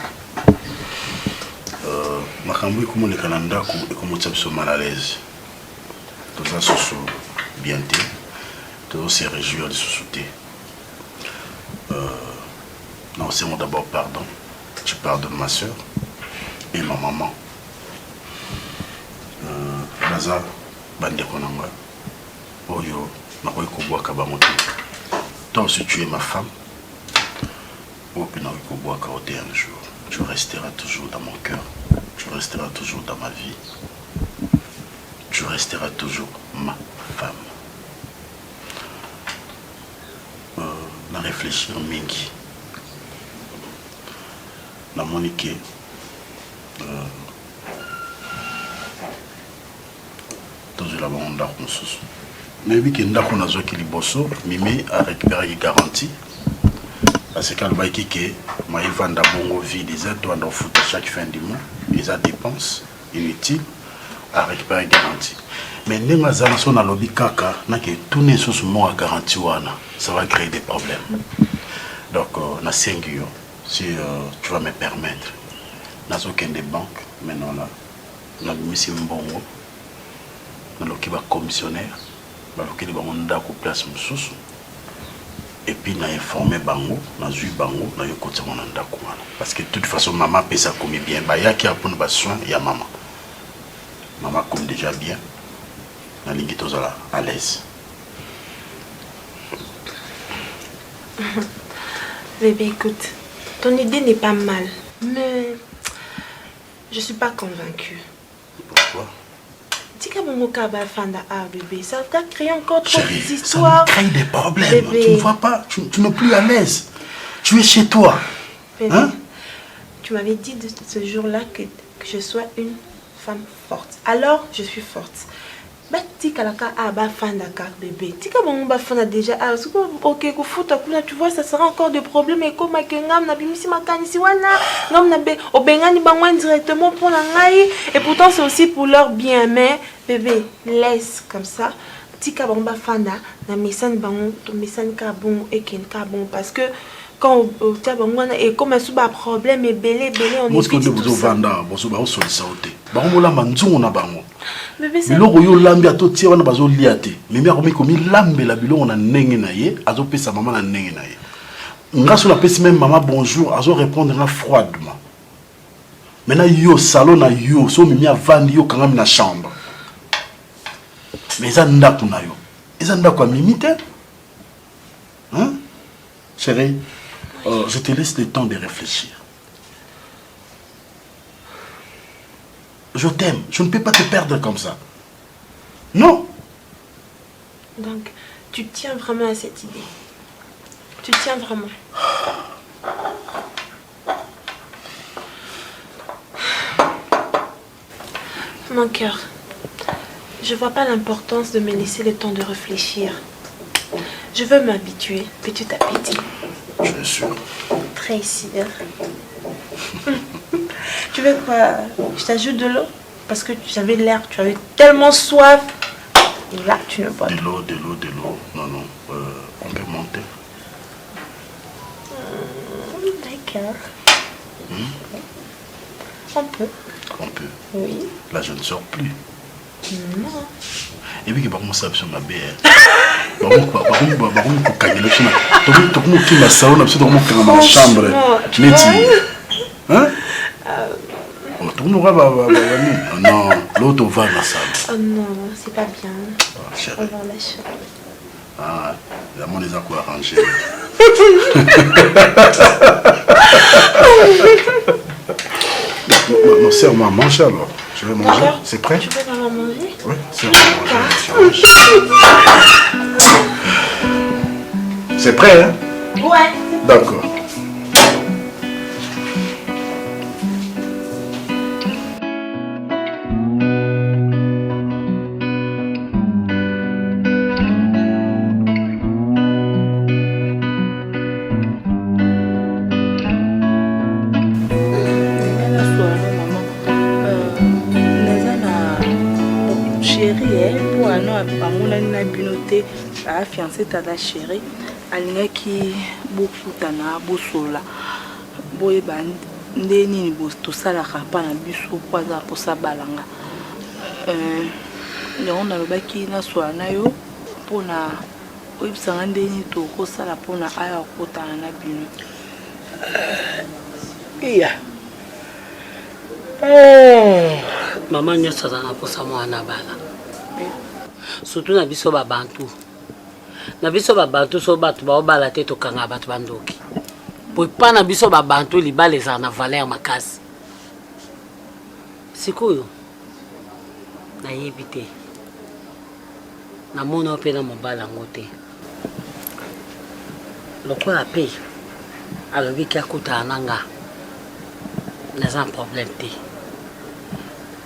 makambo comme les Canada et comme tu es mal à l'aise tout ça se bien tout se réjouir de se sauter non c'est moi d'abord pardon tu pardonnes ma soeur et ma maman Baza bande konanga oyo nakoy kobwaka bamoto tant si tu es ma femme ou puis nakoy kobwaka un jour tu resteras toujours dans mon cœur tu resteras toujours dans ma vie tu resteras toujours ma femme na réfléchir mingi na monique toujours la bande d'armes sous mais oui que ndako nazo ki liboso mimi a récupéré garantie parce que le qui que ma il vend bongo vie des aides doit en foutre chaque fin du mois les dépenses inutiles à récupérer garantie mais nenga zana son na lobby kaka na que tout ne sous moi garantie wana ça va créer des problèmes donc na singio si tu vas me permettre nazo ken des banques maintenant là na misi mbongo na loki ba commissionnaire balokeli bango ndako place mosusu et puis na informé bango na zui bango na yokoti mon ndako wana parce que de toute façon maman pesa comme bien ba yaki apona ba soin ya maman comme déjà bien na lingi tozala à l'aise. Bébé, écoute, ton idée n'est pas mal, mais je suis pas convaincue. Pourquoi? Tika Momoka va fanda bébé, ça t'a créé encore trop d'histoires. Ça me crée des problèmes. Bébé. Tu ne vois pas, tu n'es plus à l'aise. Tu es chez toi. Bébé, hein? Tu m'avais dit de ce jour-là que je sois une femme forte. Alors, je suis forte. Bah, tika la ka ba fanda ka bébé. Tika bon ba fanda déjà. Ah, ok, ko futa kuna, tu vois, ça sera encore des problèmes et comme que ngam na bimisi makanisi wana, ngam na be obengani bangwa directement pour la ngai et pourtant c'est aussi pour leur bien mais bébé, laisse comme ça. Tika bon ba fanda na mesane bango, to mesane ka bon et ken ka bon parce que quand tu as et comme un problème et belé on est vite tout ça. Bébé c'est biloko yo lambi atotia wana bazo liate mimi akomi komi lambela biloko na ndenge na ye azopesa maman na ndenge na ye ngaso na pesi même maman bonjour azo répondre na froidement maintenant yo salon na yo so mimi avandi yo kangami na chambre mais ça ndako na yo eza ndako mimi te hein chérie je te laisse le temps de réfléchir. Je t'aime. Je ne peux pas te perdre comme ça. Non. Donc, tu tiens vraiment à cette idée. Tu tiens vraiment. Mon cœur, je vois pas l'importance de me laisser le temps de réfléchir. Je veux m'habituer petit à petit. Je suis sûr. Très sûr. Tu veux quoi? Je t'ajoute de l'eau? Parce que j'avais l'air, tu avais tellement soif. Et là, tu ne bois pas. De l'eau. Non, on peut monter. D'accord. On peut. On peut. Oui. Là, je ne sors plus. Non. Et puis, par contre, ça sur ma BR. Par contre, chambre. Hein? Non, l'autre va dans la salle. Oh non, c'est pas bien. Oh, chérie. On va la chambre. Ah, la monnaie a quoi arranger. Non, serre-moi, mange alors. Je vais manger. C'est prêt? Tu veux vraiment manger? Oui, serre-moi manger. C'est prêt, hein? Ouais. D'accord. fiancé tata chérie alingaki bokutana bosola boyeba nde nini tosalaka mpa na biso po aza mposa balanga yango nalobaki nasola na yo mpona oyebisanga nde nini tokosala mpona aya kokotana na bino iya mama nyonso aza na mposa mwana bala surtout na biso babantu so bato baobala te tokanga bato bandoki po epa na biso babantu libala ezala na valeur makasi sikoyo nayebi te namona mpe na mobala yango te lokola mpe alobiki akutana na nga naza na problème te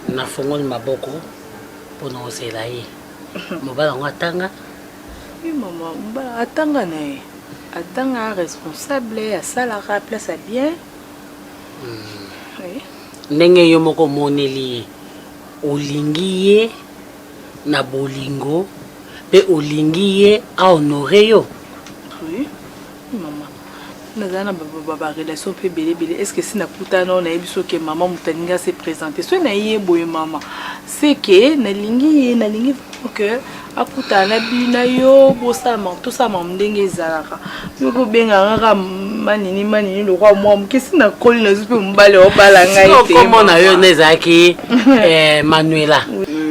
nafongoli maboko mpona kozela ye mobala yango atanga. Oui, maman, attends, attends, responsable, à ça la place à bien. Oui. Ndenge yo moko moneli olingi ye na bolingo pe olingi ye a honorer yo. Oui, maman. Nazana baba relation pe belé. Est-ce que si na putana on a biso que maman mutaninga se présenter. So na yé boye maman. C'est que na lingi que akutana bina yo bosama tosama ndenge ezalaka yoko benga ngaka manini lokwa mwa mkesi na koli na zupe mbale obala ngai te komo na yo nezaki Manuela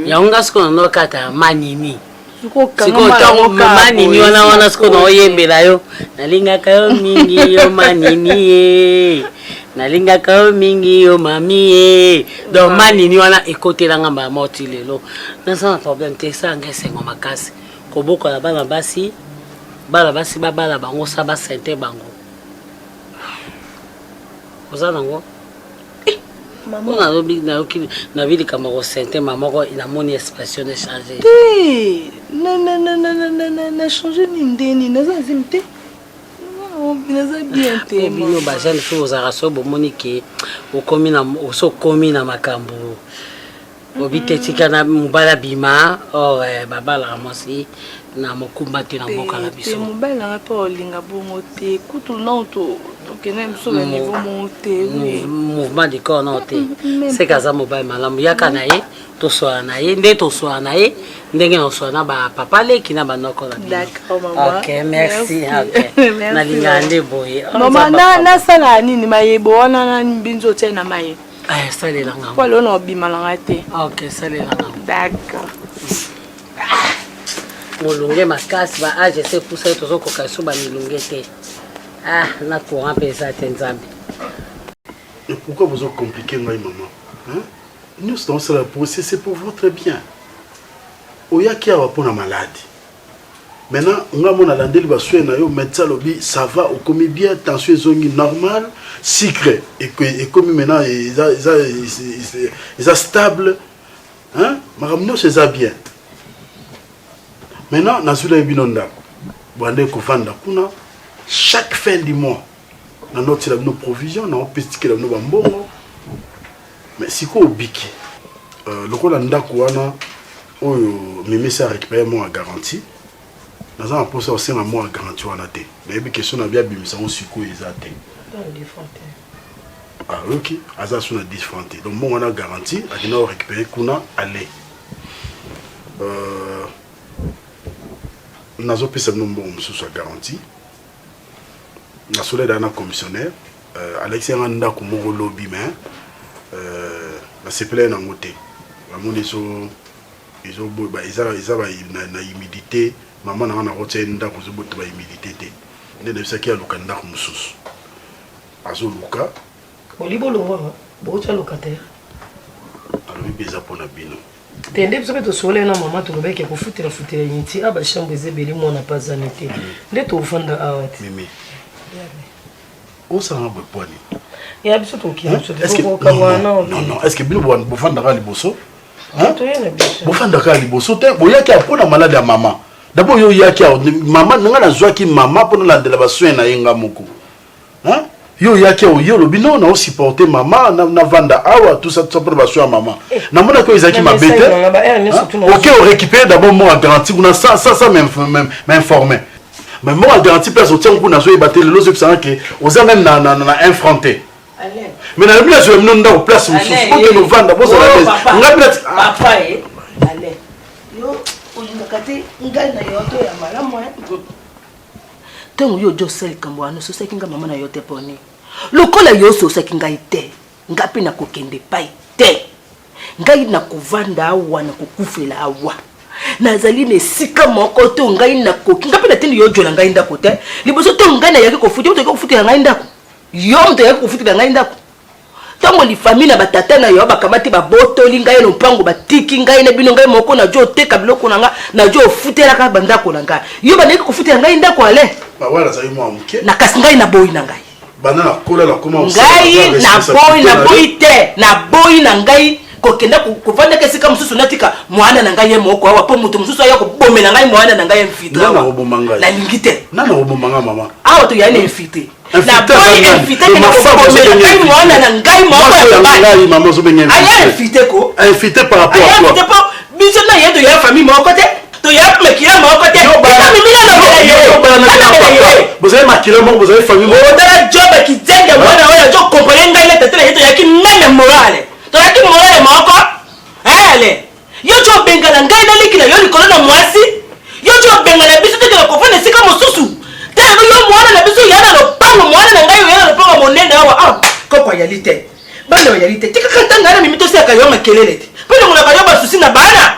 yaunga siko no kata manini siko tango manini wana siko no yembela yo nalingaka yo mingi yo manini nalingaka yo mingi yo mami donc manini wana ekotelanga ba moti lelo nasa problème te ça ngesengo makasi koboko la bana basi babala bango sa ba sente bango ozanango maman na lobi na vili kama ko sente maman ko ina moni expression de changer na changer ni ndeni naza zimte naza bien te bino ba jeune fille ozaraso bomonike okomi na makambo obite tika na mubala bima or babala ramosi na mokumba te na mboka la biso mobile na pa olinga bongo te kutu na to kena biso na niveau monté mouvement de corps non te c'est kaza mobile malamu yaka na ye to soa na ye nde to soa na ye ndenge no soa na ba papa le kina ba noko la d'accord maman OK merci OK na linga nde boye maman na sala nini mayebo wana na mbinzo te na maye sale la ngam kwa lona obima la te OK sale la ngam d'accord molunge makasi ba age se poussa to zoko kaso ba milunge te na courant pesa te nzambe. Et pourquoi vous avez compliqué moi maman hein? Nous sommes sur la procès, c'est pour votre bien. Oya qui a pour la maladie. Maintenant, on a mon alandel va soigner na yo médecin lobby ça va au commis bien tension zongi normal sucre et comme maintenant ils stable hein maramno c'est ça bien. Maintenant, Nazula Binonda, Bande Kofanda Kuna, chaque fin du mois, dans notre provisions, dans notre petit bambongo. Mais si quoi au biki, le coup l'anda kouana, Mimi s'est récupéré moi à garantie. Nous avons posé aussi un mois à garantie en athée. Mais il y a question à bien bimisa on suko ils athée. Ah ok, Aza sont à différentes. Donc moi on a garantie, à nous récupérer Kuna aller. Nous avons pris ce nombre sous sa garantie. Nous avons un commissionnaire. Alexis Randa Kumoro lobby mais la CPL n'a monté. Ils ont humidité. Maman n'a pas retiré une dame pour la humidité. Il y a des gens qui ont le canard comme sous. Azo Luka. Olibo Loa, Bocha locataire. Alors il y a pour la bino. Tende biso beto sole na mama to lobeke ko futira yinti aba chambre ezebeli mona pas anete nde to fanda awati mimi o sa ngabo poni ya biso to ki est-ce que non est-ce que bino bo fanda ka liboso hein to yena biso bo fanda ka liboso te bo yaki apona malade ya mama d'abord yo yaki mama nga na zwa ki mama pona la de la basoin na yenga moko hein yo yaki yo lobino na supporter mama na vanda awa tout ça pour basoin maman na mona ko izaki mabete OK on récupère d'abord moi garantie on ça m'informer mais moi garantie place au tient kuna zo ebater le lozo ça que oza même na infronté mais na bila zo mno nda place mususu ko que no vanda bo ça la nga bila papa allez yo ulikakate ngai na yoto ya malamu tango yo josel kambo ano so sekinga mama na yote poni lokola yo so sekinga ite ngapi na kokende pai te ngai na kovanda awa na kokufela awa nazali ne sika moko to ngai na koki ngapi na tindi yo jola ngai ndako te liboso to ngai na yaki kofuti to kokufutela ngai ndako yo mto yaki kofutela ngai ndako tango li famille na batata na yo bakamati babotoli ngai no mpango batiki ngai na bino ngai moko na jo te kabiloko na nga na jo futela ka bandako na ngai yo baneki kofutela ngai ndako ale ba wala za imo amuke na kasi ngai na boyi na ngai bana na kola la comment ngai na boyi te na boyi na ngai kokenda kuvanda kesika mususu natika mwana na ngai moko awa po mutu mususu ayo kobomela ngai mwana na ngai mfito na robomanga na lingite na robomanga mama awa to yani mfite na boyi mfite na kobomela ngai mwana na ngai moko ya ngai mama zo benye aya mfite ko mfite par rapport à toi aya biso na yedo ya famille moko te to ya mekia moko te ça mimina na vous avez maquillé mon vous avez famille mon dans job qui tenge mwana oya jo comprendre ngai na tete yedo ya ki meme morale to ya ki morale moko ale yo jo bengala ngai na likila yo likolo na mwasi royalité. Bana royalité. Tika katanga na mimi to seka yo makelele. Pele ngona kayo ba susi na bana.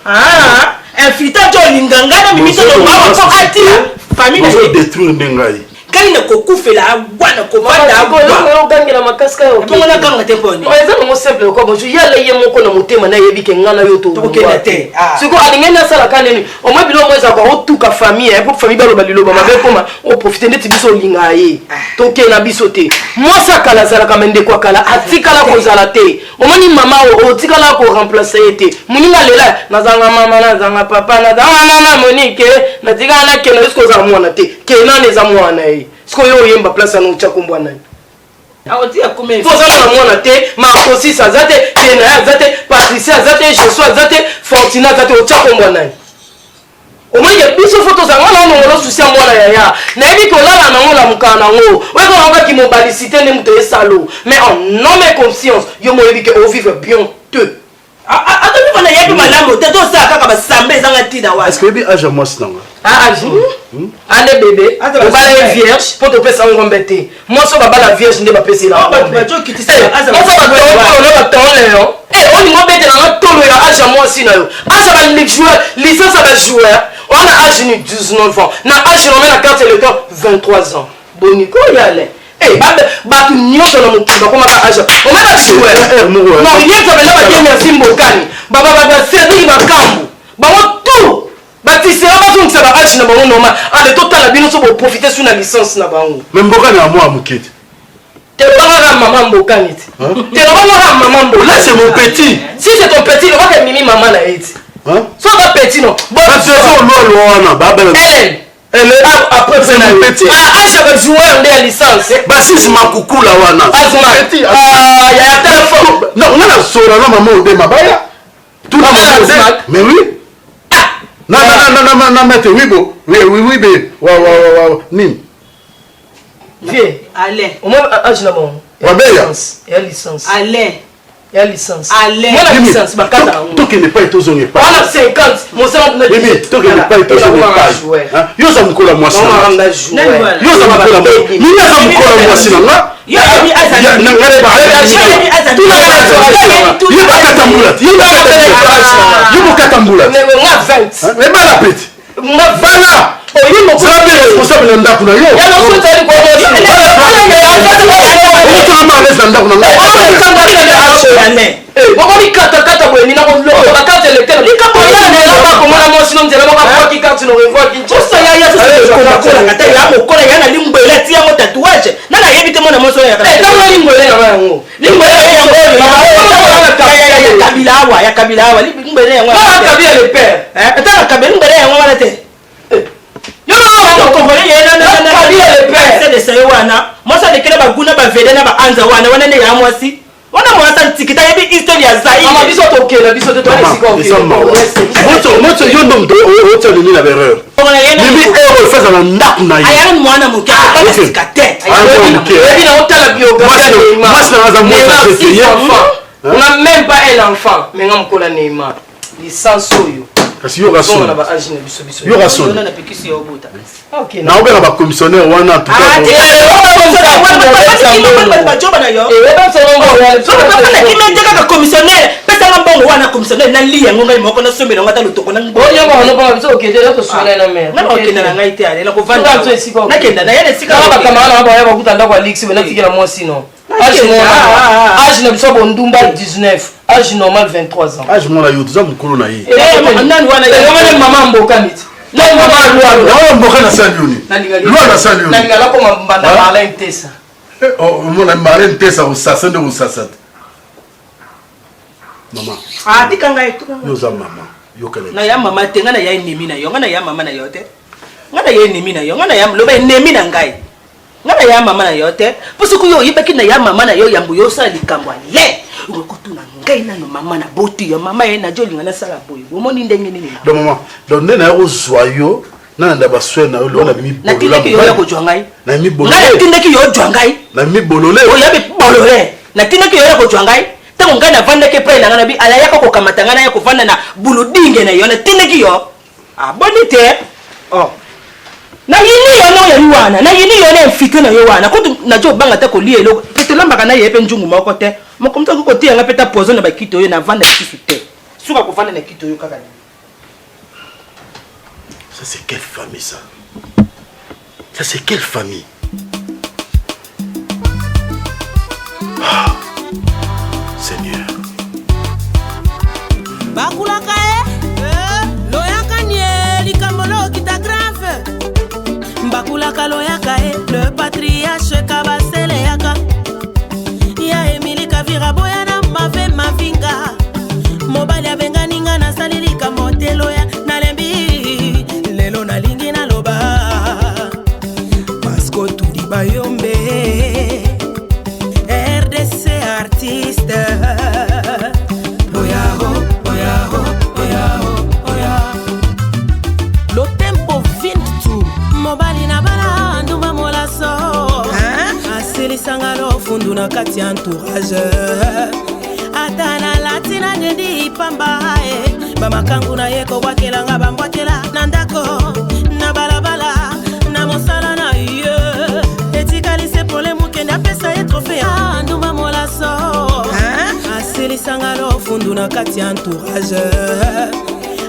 Ah, infiltrant jo linganga na mimi to do ma ko atira famille na détruire ndengai. Kaina kokufela wana komanda agona ogangela makaska yo ngona kanga te poni eza ngo simple ko bonjour yala ye moko na motema na yebi ke ngana yo to tokela te siko alingena sala kaneni o mwa bilo mweza ko otuka famille pour famille balo baliloba mabe koma o profiter ndeti biso linga ye tokela biso te mwasa kala zala kamende kwa kala atikala ko zala te o mani mama o tikala ko remplacer te muninga lela nazanga mama nazanga papa nazanga mama Monique na tikala na kena jusqu'au za mwana te kena ne za mwana ye siko yo yemba place anu chakumbwa nani awoti akume faut ça na mwana te Marcosi azate Kena azate Patricia azate Joshua azate Fortina azate o chakumbwa nani o mwenye biso photo za ngana ngolo susi mwana yaya na yebi ko lala na ngola mukana ngo we ko ngaka ki mobalicité ne muto esalo mais en nom et conscience yo mo yebi ke o vivre bien te attends on a yebi malamu te to sa kaka ba sambe zanga tida wa est-ce que bi âge moi sinanga âge ande bébé o bala vierge pour te pesa ngombete moi so baba la vierge nde ba pesa la ba jo kitisa asa ba tole yo on ni ngobete na tolo ya âge moi sina yo asa ba le joueur licence ba joueur on a âge ni 19 ans na âge on met la carte électeur 23 ans boniko yale batu nyonso na mokili bakomaka age omeka joueur non nyonso bela badiemi ya simbokani basediki bakambu bango tu batisera bazongisa baage na bango normal ale totala bino so boprofite su na licence na bango me mbokani ya mwa mokiti telobangaka mama mbokani ti telobangaka mama mbokani là c'est mon petit si c'est ton petit lobaka mimi mama na ye ti so ba petit non lolo wana babela elle est après c'est mon petit age ba joueur nde ya licence basisi makukula wana petit ya téléphone non on a sora na maman ode mabaya tout na maman mais oui na mette wibo oui be wa nini vieux allez au moins âge na bon ya licence allez ya licence allez moi la licence bakata to que ne pas etozonge pas on a 50 mon sang na bébé to que ne pas etozonge pas yo za mukola mwasi na yo za mukola mwasi ni za mukola mwasi na nga yo bi azali na ngale ba yo bakatambula yo bakatambula nga 20 mais ba la petite nga bana oyi mo ça be responsable na ndako na yo ya no so tali ko bokoli katakata boye nina koloko bakarte électeur likapoyaneakomona mosino nzela bokapwaki karte norevoaki mokola ya na limbwele ti yango tatouage na nayebi te mona moso tanga limbwele na yango kabila awa limbwele yango kabila le père etana kabila limbwele yango wana te wana mwasa lekele baguna bavede na baanza wana nde ya mwasi wana mwasa ntikita yebi histoire ya zaïre biso tokela biso te moto yo ndo oto nini na erreur bibi ero feza na ndako na ye ayana mwana moke akasika te yebi na otala biographie mwasi na aza on a même pas un enfant mais nga mokola Neymar licence oyo kasi yo rason na ba âge na biso yo rason na pekisi yo buta OK na obela ba commissionnaire wana tout commissionnaire pesanga mbongo wana commissionnaire na liya ngo ngai moko na sombela ngata lutoko na ngo oyo ngona pa biso okende to swala na mer na okende na ngai te ale na ko vanda na kenda na yele sika ba kamana ba ya ba kutanda kwa lix bena tikela moi sino âge na biso bondumba 19 âge normal 23 ans âge mona yo tuza mukolo na ye nani wana ye mama mboka miti na mama lwa mboka na salioni lwa na salioni na ngala ko mbanda mala intesa mona mala intesa usasa ndo usasa mama tika ngai yo za mama yo kale na ya mama te ngana ya enemi na yo ngana ya mama na yo te ngana ya enemi na yo ngana ya loba enemi na ngai ngana ya mama na yo te pusuku yo yibaki na ya mama na yo yambu yo sa likambwa le ukotuna ngai na mama na boti yo mama ye na jolinga na sala boy omoni ndenge nini do mama do nde na yo joyeux na nda ba swe na yo lo na mi na tindeki yo ya ko jwangai na mi bolole na tindeki yo jwangai na mi bolole o ya bi bolole na tindeki yo ya ko jwangai tango ngai na vanda ke pre na ngana bi ala ya ko kamata ngana ya ko vanda na buludinge na yo na tindeki yo aboni te oh na yini yono ya liwana na yini yono mfike na yowana kutu na jo banga ta ko lielo pete lamba kana yepe njungu moko te moko mto ko tie nga peta pozo na bakito yo na vanda kisu te suka ko vanda na kito yo kaka ça c'est quelle famille ça c'est quelle famille ah, Seigneur bakulaka loyaka nie likamolo kita grave bakulaka loyaka le patriarche kabasele yaka ya Emily Kavira boya na mave mavinga mobali abenganinga na salilika motelo ya nalembi lelo nalingi na loba pasko tudi bayombe RDC artiste lo tempo vintu mobali na bala ndumba molaso asilisanga lo fundu na kati ya entourage ata na latina nyendi pamba bamakangu na ye kobwakelanga bambwakela na ndako na balabala na mosala na ye etikalise pole mukende apesa ye trofe ndumba molaso asilisanga lo fundu na kati ya entourage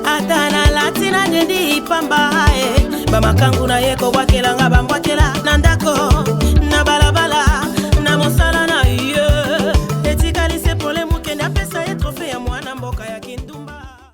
ata na latina nyendi pamba bamakangu na ye kobwakelanga bambwakela na ndako